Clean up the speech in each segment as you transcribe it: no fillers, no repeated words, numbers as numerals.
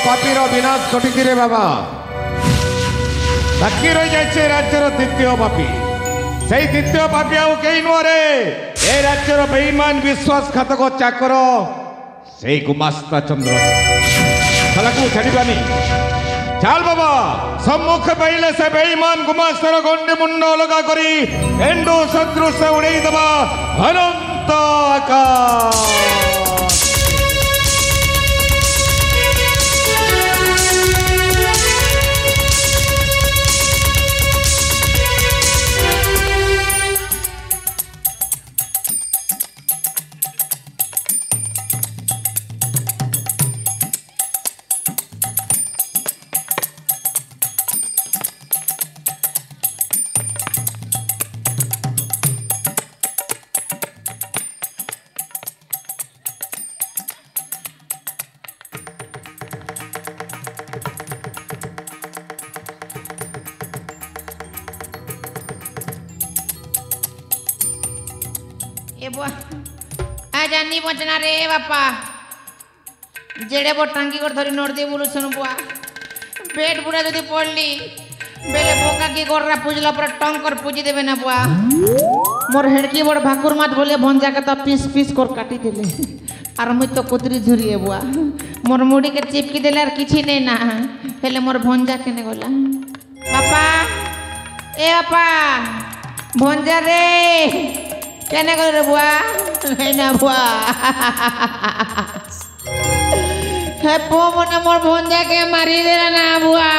पापीर विनाश घटी रे बाबा बाकी रही जाए राज्यर द्वितीय पापी से द्वितीय पापी आउ कई नुह रे ए राज्यर बेईमान विश्वासघातक चाकर से गुमास्ता चंद्र को छाड़बानी चाल बाबा सम्मुख पाइले से बेईमान गुमास्तर गंडे मुंड अलगा करी एंडो सदृश उड़े दबा अनंत आकाश। जानी बचना रे बापा जेड़े बो टांगी कर धरी नोट दे बोलु सुन बुआ पेट बुढ़ा जदि पड़ली बेले बोका की गोरा पूजला पर टंग कर पूजी देबे ना बुआ मोर हेड़की बड़ भाकुर माछ बोले भंजा के तो पीस पीस कर काटी देले आर मुई तो कुतरी झुरिए बुआ मोर मुड़ी के चिपकी देले आर किछि नै ना हेले मोर भंजा केने गला बापा ए बापा भंजा रे केने गल रे बुआ ना बुआ हे पो मने मोर भंजा के मारी देला ना बुआ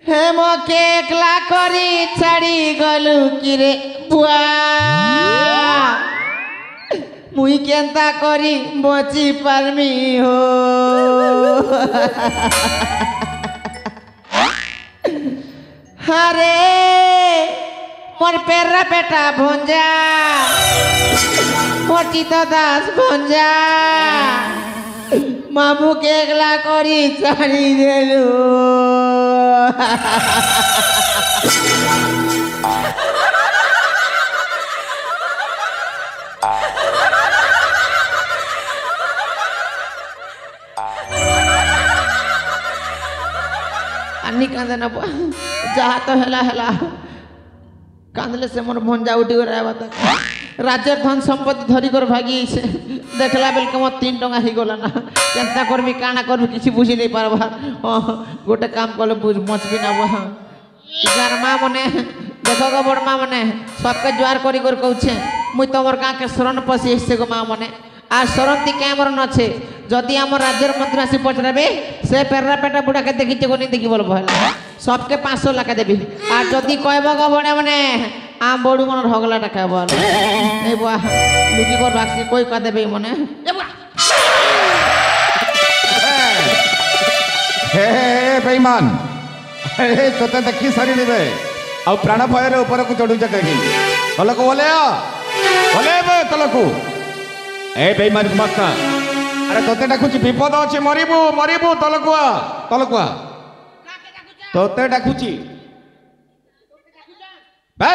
हे मोके एकला करी छाड़ी गलु कि रे बुआ मुई केंता करी बची पारमी हो अरे मोर पेरा बेटा भंजा मोर चिता दास भंजा मामू के एकला करी छाड़ी देलु अन्नी कांदे ना जहा तो हेला हेला कांदले से मोर भंजा उठी कर आवा तक राज्य धन संपत्ति धरी कर भागी से देखला बेल के मोर 3 टंगा ही गला ना केंता करबी काना करबी किछि बुझी नै पारबा गोटे काम करले बुझ मचबी ना वो यार मां मने देखो गो बड़ मां मने सबके ज्वार करी कर कहछे मुई तमर का के शरण पसी से गो मां मने आ शरणती के हमर न छे जदि हम राज्य मंत्री आसी पचराबे से पेरा पेटा बुढ़ा के देखि को नहीं देखि बोल भला सबके 500 लाख देबी आ जदि कहबो गो बड़े मने आ बड़ू मन ढगला टाका बोल ए बुआ लुकी कर बाक्सी कोई का देबे मने ए बुआ हे बेईमान हे तोते देखि सारी देबे आ प्राण भय रे ऊपर को चढ़ू जके तलको बोले बे तलको ए बेईमान गुमास्ता अरे तोते डाकुची विपद अछि मरिबू मरिबू तलकुआ तलकुआ तोते डाकुची बे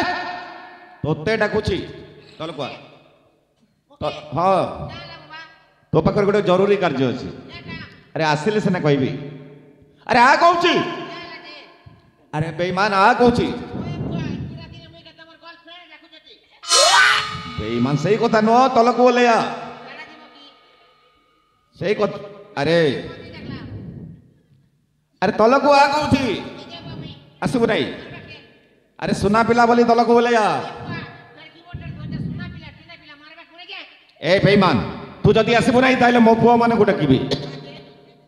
तोते डाकुची तलकुआ हां तो पाकर गोटे जरूरी कार्य अछि अरे आसिले से ना कहबी अरे आ कहूची अरे बेईमान आ कहूची बेईमान सही कथा न तलक बोले सही कथा अरे अरे तलक आ कहूची आसबु नहीं अरे सुना पिला बोली तलक बोले ए बेईमान तू जदि आसबु नहीं ताइले मो पुआ माने गोटे किबी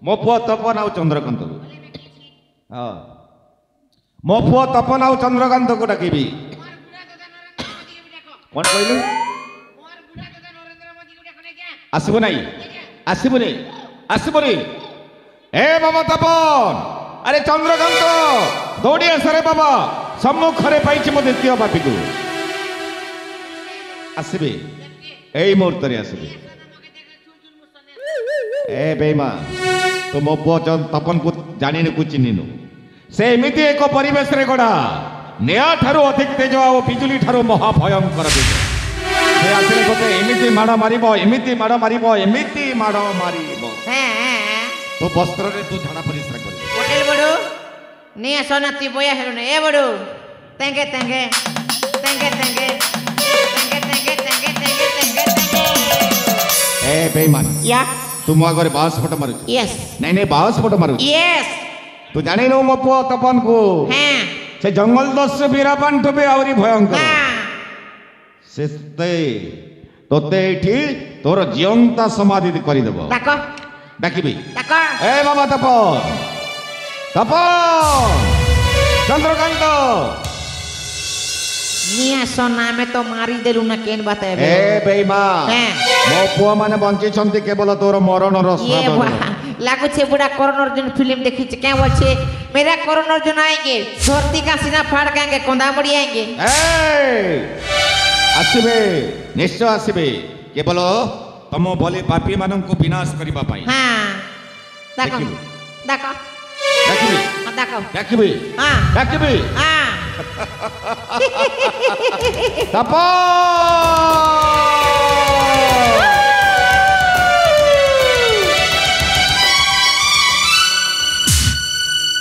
मो पुआ तपन आउ चंद्रकांत हाँ मो पुआ तपन आउ चंद्रकांत को डाकिबी कौन कहलु आसबु नहीं आसबु नहीं आसबु नहीं ए बाबा तपन अरे चंद्रकांत दौड़ी आसरे बाबा सम्मुख रे पाइछि मो द्वितीय पापी को आसबे एई मुहूर्त रे आसबे ए बेईमान तो मो पुआ तपन को जानिनु को चिन्हिनु से एमिति एक परिवेश रे गड़ा निया ठारू अधिक तेज और बिजुली ठारू महाभयंकर तेज ସେ ଆସିଲେ ତୋତେ ଏମିତି ମାଡ଼ ମାରିବ ଏମିତି ମାଡ଼ ମାରିବ ଏମିତି ମାଡ଼ ମାରିବ ତୋ ବସ୍ତ୍ରରେ ତୁ ଝାଡ଼ା ପରିସ୍ରା କରିବୁ হোটেল বড়ু নিয়ে আসো না তুই বইয়া হেলো না এ বড়ু তেঙ্গে তেঙ্গে তেঙ্গে তেঙ্গে তেঙ্গে তেঙ্গে তেঙ্গে তেঙ্গে তেঙ্গে তেঙ্গে ଏ ବେଇମାନ या ତୁ ମୋ ଆଗରେ ବାଉଁଶ ଫଟ ମାରୁଛୁ यस ନାଇଁ ନାଇଁ ବାଉଁଶ ଫଟ ମାରୁଛୁ यस ତୁ ଜାଣିନୁ ମୋ ପୁଅ ତପନକୁ হ্যাঁ ସେ ଜଙ୍ଗଲ ଦସ୍ୟୁ ବୀରପାଣ୍ଠୁ ବି ଆହୁରି ଭୟଙ୍କର হ্যাঁ ସେ ତୋତେ ଏଇଠି ତୋର ଜିଅନ୍ତା ସମାଧି କରିଦେବ ডাকো ଡାକିବି ডাকো ଏ ବାବା ତପନ ତପନ ଚନ୍ଦ୍ରକାନ୍ତ নিয়ে আসো না আমি তো মারি দেলু না কেন বাতাবে ଏ ବେଇମାନ হ্যাঁ ମୋ ପୁଅମାନେ ବଞ୍ଚିଛନ୍ତି କେବଳ ତୋର ମରଣର ये ସ୍ୱାଦ वाह लागुचे बुढ़ा करण अर्जुन फिल्म देखी क्या बोलছে मेरा करण अर्जुन आएंगे धरती का सीना फाड़ देंगे कोंदामड़ी आएंगे ଆସିବେ ନିଶ୍ଚୟ ଆସିବେ କେବଳ ତମ ଭଳି ପାପୀ ମାନଙ୍କୁ ବିନାଶ କରିବା ପାଇଁ हाँ देखो ଦେଖିବୁ। देखो ଡାକିବି देखो ଡାକିବି हाँ ଡାକିବି हाँ ତପ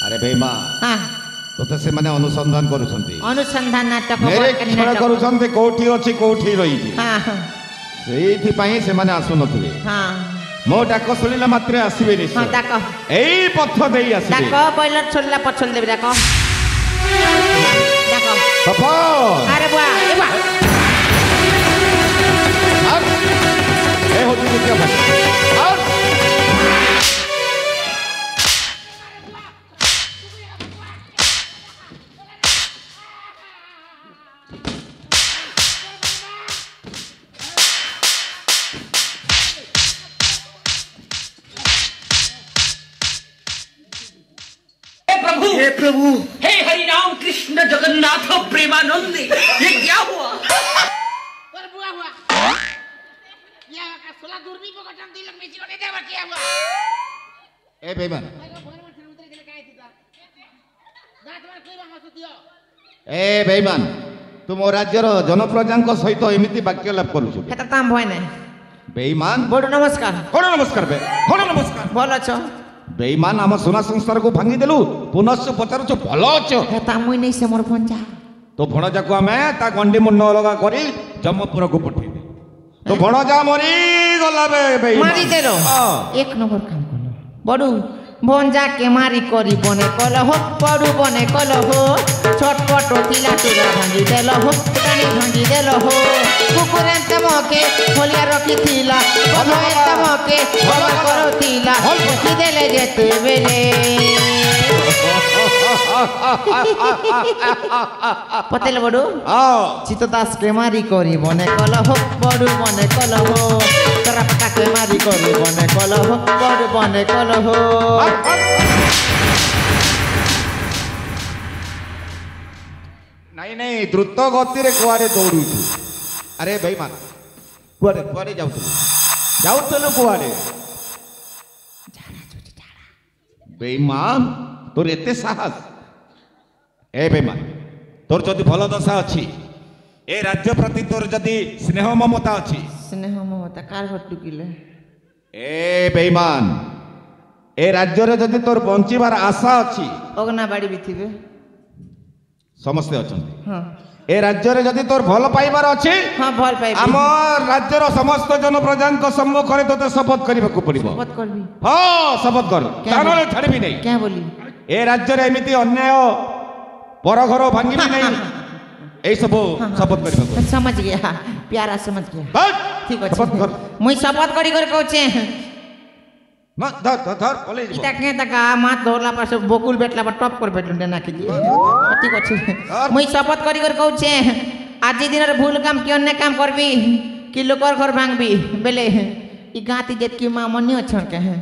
ଆରେ ବେଇମା हाँ ତୋତେ ସେମାନେ ଅନୁସନ୍ଧାନ କରୁଛନ୍ତି अनुसंधान नाटक ନିରୀକ୍ଷଣ କରୁଛନ୍ତି କୋଉଠି ଅଛି କୋଉଠି ରହିଛି हाँ ସେଇଥିପାଇଁ ସେମାନେ ଆସୁନଥିବେ हाँ ମୋ ଡାକ ଶୁଣିଲା ମାତ୍ରେ ଆସିବେ हाँ ନିଶ୍ଚୟ देखो ଏଇ ପଥ ଦେଇ ଆସିବେ देखो बॉयलर छोड़ला पछल देबे देखो देखो ତପ अरे बुआ ए बुआ ଏ ହଉଛି ଦ୍ୱିତୀୟ ଭାଗ हे प्रभु हे हरि राम कृष्ण जगन्नाथ प्रेमानंद ये क्या हुआ और बुआ हुआ या का सोला दूरबी पकटन दिलक मेची कोने देवा क्या हुआ ଏ ବେଇମାନ भगवान से उतरे गेले काय थिता दात मार कोई बांगा सुतियो ଏ ବେଇମାନ ତୁ ମୋ ରାଜ୍ୟର ଜନପ୍ରଜାଙ୍କ ସହିତ ଏମିତି ବାକ୍ୟ ଲାଭ କରୁଛୁ हेता ताम भय नै ବେଇମାନ बड़ नमस्कार କଣ ନମସ୍କାର ବେ କଣ ନମସ୍କାର ଭଲ ଅଛ ବେଇମାନ ଆମ ସୁନା ସଂସ୍କାରକୁ ଭାଙ୍ଗିଦେଲୁ ପୁନଶ୍ଚ ପଚାରୁଛୁ ଭଲ ଅଛ ହେତା ମୁଇ nei se मोर भंजा ତୋ ଭଣଜାକୁ ଆମେ ତା ଗଣ୍ଡି ମୁଣ୍ଡ ଅଲଗା କରି ଜମପୁରକୁ ପଠେଇଦେ ତୋ ଭଣଜା ମରି ଗଲା ବେ ବେଇମାନ मारी देलो ହଁ। एक नंबर काम करलो बड़ू भंजा के मारी करी बने कल हो बड़ू बने कल हो छटपट थिला तुरा भांगी देलो हो टाणी भांगी देलो हो कुकुर तमके होलिया रखी थिला भलो तमके भलो करो थिला रखी देले जेते बेले पतेल बड़ू ହଁ चितदास के मारी करी बने कल हो बड़ू बने कल हो तरपटा के मारी करी बने कल हो बड़ू बने कल हो ନାଇଁ ନାଇଁ ଦ୍ରୁତ ଗତିରେ କୁଆଡେ ଦୌଡୁଛୁ ଆରେ ବେଇମାନ କୁଆଡେ କୁଆଡେ ଯାଉଥିଲୁ କୁଆଡେ ବେଇମାନ ତୋର ଏତେ ସାହସ ଏ ବେଇମାନ ତୋର ଯଦି ଭଲ ଦଶା ଅଛି ଏ ରାଜ୍ୟ ପ୍ରତି ତୋର ଯଦି ସ୍ନେହ ମମତା ଅଛି स्नेह ममता कार हट्टू किले ଏ ବେଇମାନ ଏ ରାଜ୍ୟରେ ଯଦି ତୋର ବଞ୍ଚିବାର ଆଶା ଅଛି अगना बाड़ी भी थिबे ସମସ୍ତେ ଅଛନ୍ତି हाँ ଏ ରାଜ୍ୟରେ ଯଦି ତୋର ଭଲ ପାଇବାର ଅଛି हाँ भल पाइबे ଆମ ରାଜ୍ୟର ସମସ୍ତ ଜନପ୍ରଜାଙ୍କ ସମ୍ମୁଖରେ ତୋତେ ଶପଥ କରିବାକୁ ପଡିବ मत करबी ହଁ ଶପଥ କର क्या ତାହେଲେ बोल- ଛାଡ଼ିବି ନାହିଁ क्या बोली ଏ ରାଜ୍ୟରେ ଏମିତି ଅନ୍ୟାୟ ପର ଘର ଭାଙ୍ଗିବି ନାହିଁ ଏଇ ସବୁ ଶପଥ କରିବାକୁ समझ गया प्यारा समझ गया ଧର, ठीक ଶପଥ କର अच्छे मुई शपथ करी कर कहूचे ନା, ଧର, ଧର, ଧର, ପଳେଇ ଯିବ। इता के तक मात धोरला पास बकुल बेटला पर टॉप कर बेटल देना के ठीक अच्छे मुई शपथ करी कर कहूचे आज दिन भूल काम कि अन्य काम करबी कि लोकर घर भांगबी बेले ई गाती जेत की मां मन्नी अछन के हैं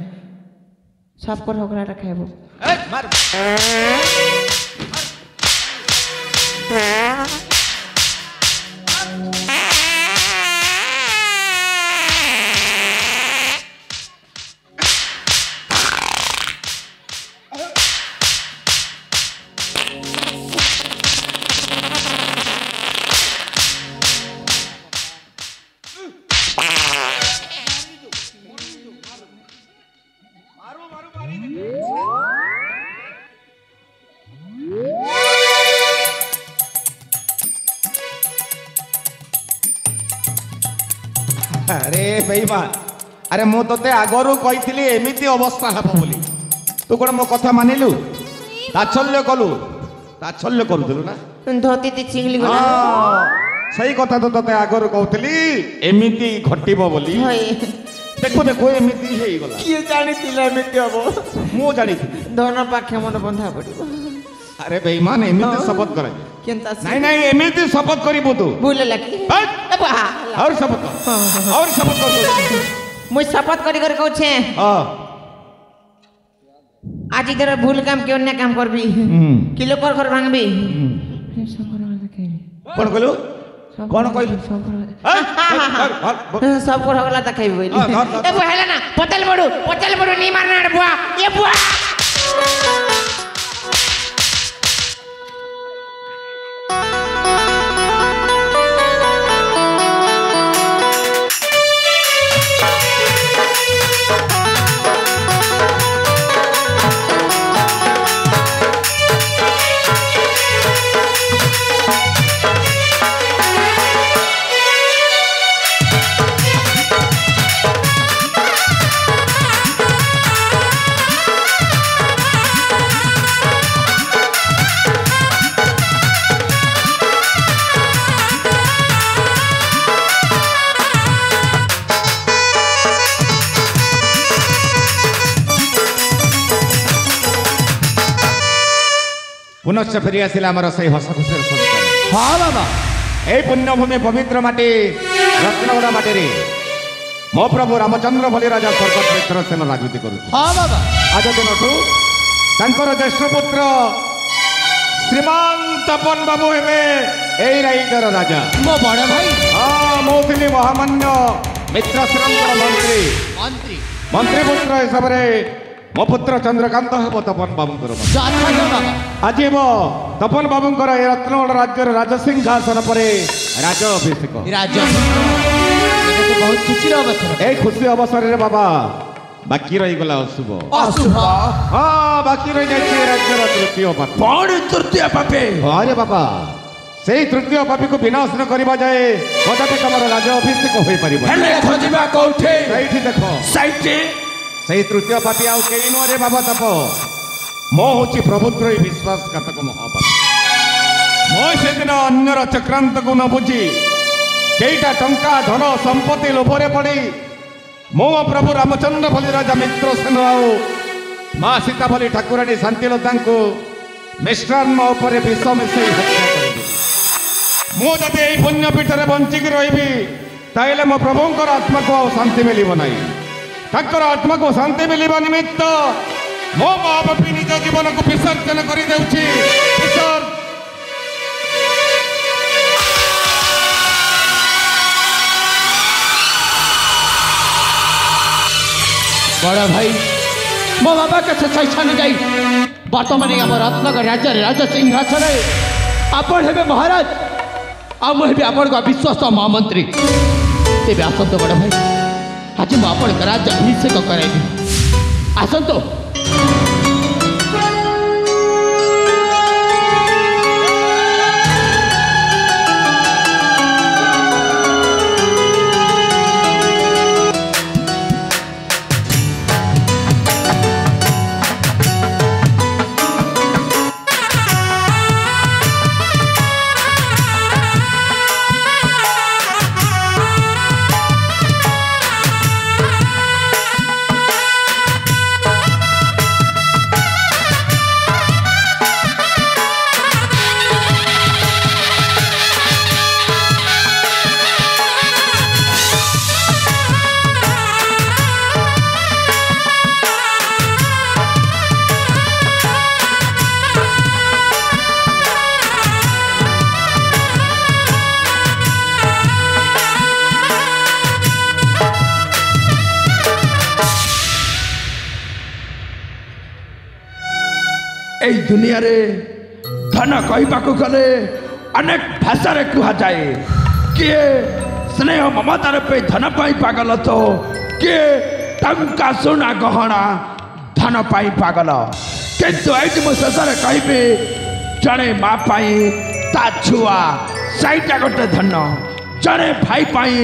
सब कर होकरा रखाइबो ଏ, ମାର। अरे बेईमान अरे मु तोते आगरू कही एमिति अवस्था हे बोली तू कौन मो कथा मानिलु ताच्छल्य कलु ताच्छल्य करूलु ना धोती ती चिंगली गला सही कथा तो तोते आगरू कहतली एमिति घटिबो बोली होय देखो देखो एमिति हे गला किए जानी तिला एमिति हबो मु जानी दोन पाखे मन बंधा पड़िबो अरे बेईमान एमिति शपथ करे केनता नहीं नहीं एमिति शपथ करिबो तू भूल लकी हट! और शपथ कर मुझ शपथ करी कर कहू छे हां आज इधर भूल काम के अन्य काम करबी किलो कर घर भांगबी कौन कहलु कौन कहलु सब कर होगला त खाइबो ए बुआ हेला ना पतल बडू नी मारना बुआ ये बुआ पुनश्च फेरी आसिला आमर सही हस खुशी संस्कार हाँ बाबा ए पुण्यभूमि पवित्र माटी रत्नगड़ा माटी रे मो प्रभु रामचंद्र भली राजा स्वर्गत मित्र सेन राजनीति करू हाँ बाबा आज दिनठू तांकर ज्येष्ठ पुत्र श्रीमान तपन बाबू हेबे एई राइटर राजा मो बड़ भाई हाँ मो थिली महामान्य मित्र श्रीरंगर मंत्री मंत्री मंत्री पुत्र हिसाब रे मो पुत्र चंद्रकांत हेब तपन बाबूंकर बाबा आज तपन बाबूंकर ए रत्नगड़ राज्यर राजसिंहासन पर राज अभिषेक राजा बहुत खुशी अवसर ए खुशी अवसर रे बाबा बाकी रही गला अशुभ अशुभ हाँ बाकी रही जाए राज्यर तृतीय पापी कौन तृतीय पापी अरे बाबा से तृतीय पापी को विनाश न करवा जाए कदापि तुम राज अभिषेक हो पार खोजा कौटे देख साइटे से तृतीय पापी आउ कई नुह रे बाबा तप मो हूँ प्रभुद्रोही विश्वासघातक महापापी मो से दिन अन्यर चक्रांत को न बुझी कईटा टंका धन संपत्ति लोभरे पड़ी मो प्रभु रामचंद्र भली राजा मित्र सेन राव माँ सीता भली ठाकुराणी शांतिलता को मिष्टान्न उपर विष मिसई हत्या कर मुझे पुण्यपीठ में बंचिकी रही ताइले मो प्रभुंकर आत्मा को शांति मिल ना ठाकुर आत्मा को शांति मिलवा निमित्त मो माँ बापी निज जीवन को विसर्जन कर बड़ा भाई मो बाबा के स्वेच्छा जाई बर्तमान आम रत्नगर राज्य राजा सिंहासन आपण हे महाराज आम हे आपण विश्वस्त महामंत्री तेज आसत बड़ भाई आज मुझे राज्य अभिषेक कराइबी आसतु এই দুনিয়ারে ধন কহিବାକୁ গলে অনেক ভাষারে কুহা যায় কিଏ স্নেহ মমতার পে ধন পাই পাগল তো কিଏ টঙ্কা সোনা গহଣା ধন পাই পাগল কিন্তু এইটি ମୁଁ ଶେଷରେ କହିବି ଜଣେ ମା ପାଇଁ ତା ଛୁଆ ସେଇଟା ଗୋଟେ ଧନ ଜଣେ ଭାଇ ପାଇଁ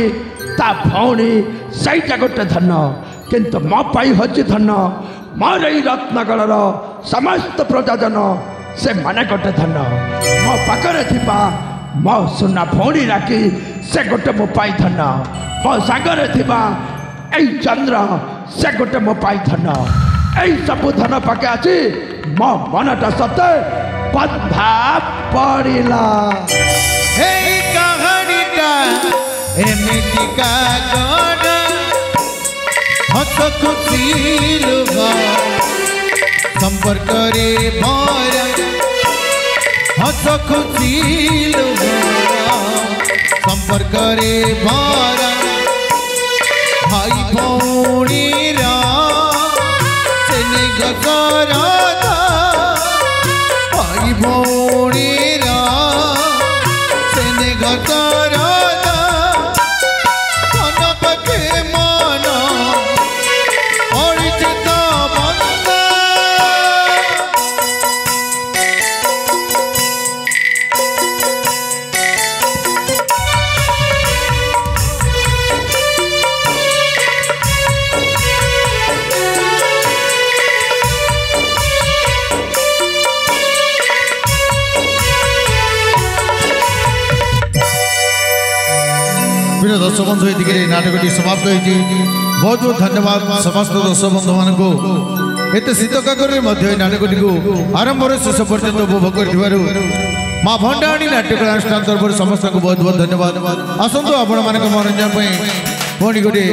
ता भौणी सहीटा गोटे धन किंतु मो पाई हची धन मोर ई रत्नगढ़ समस्त प्रजाजन से माने गोटे धन मो पाखरे थिबा मो सुना भौणी राखी से गोटे मो पाई धन मो सागरे थिबा एई चंद्र से गोटे मो पाई धन एई सब धन पाके आछि मो मनटा सते बंधा पड़िला এই কাহিনীটা এমিতিকা গড়া হত খুশি লুভ সম্পর্করে ভরা হত খুশি লুভ সম্পর্করে ভরা ভাই ভৌণীর স্নেহ করতা ভাই ভৌণীর স্নেহ করতা মন পাখে মন পরিচিত বন্ধা प्रिय दर्शक बंधु ये नाटकटी समाप्त होती बहुत बहुत धन्यवाद समस्त दर्शक बंधु मान को एत शीत काकर नाटकटी को आरंभ शेष पर्यंत उपभोग कर माँ भंडाणी नाट्यकला अनुष्ठान तरफ समस्त को बहुत बहुत धन्यवाद आसतु आपण मान मनोरंजन पुणी गोटे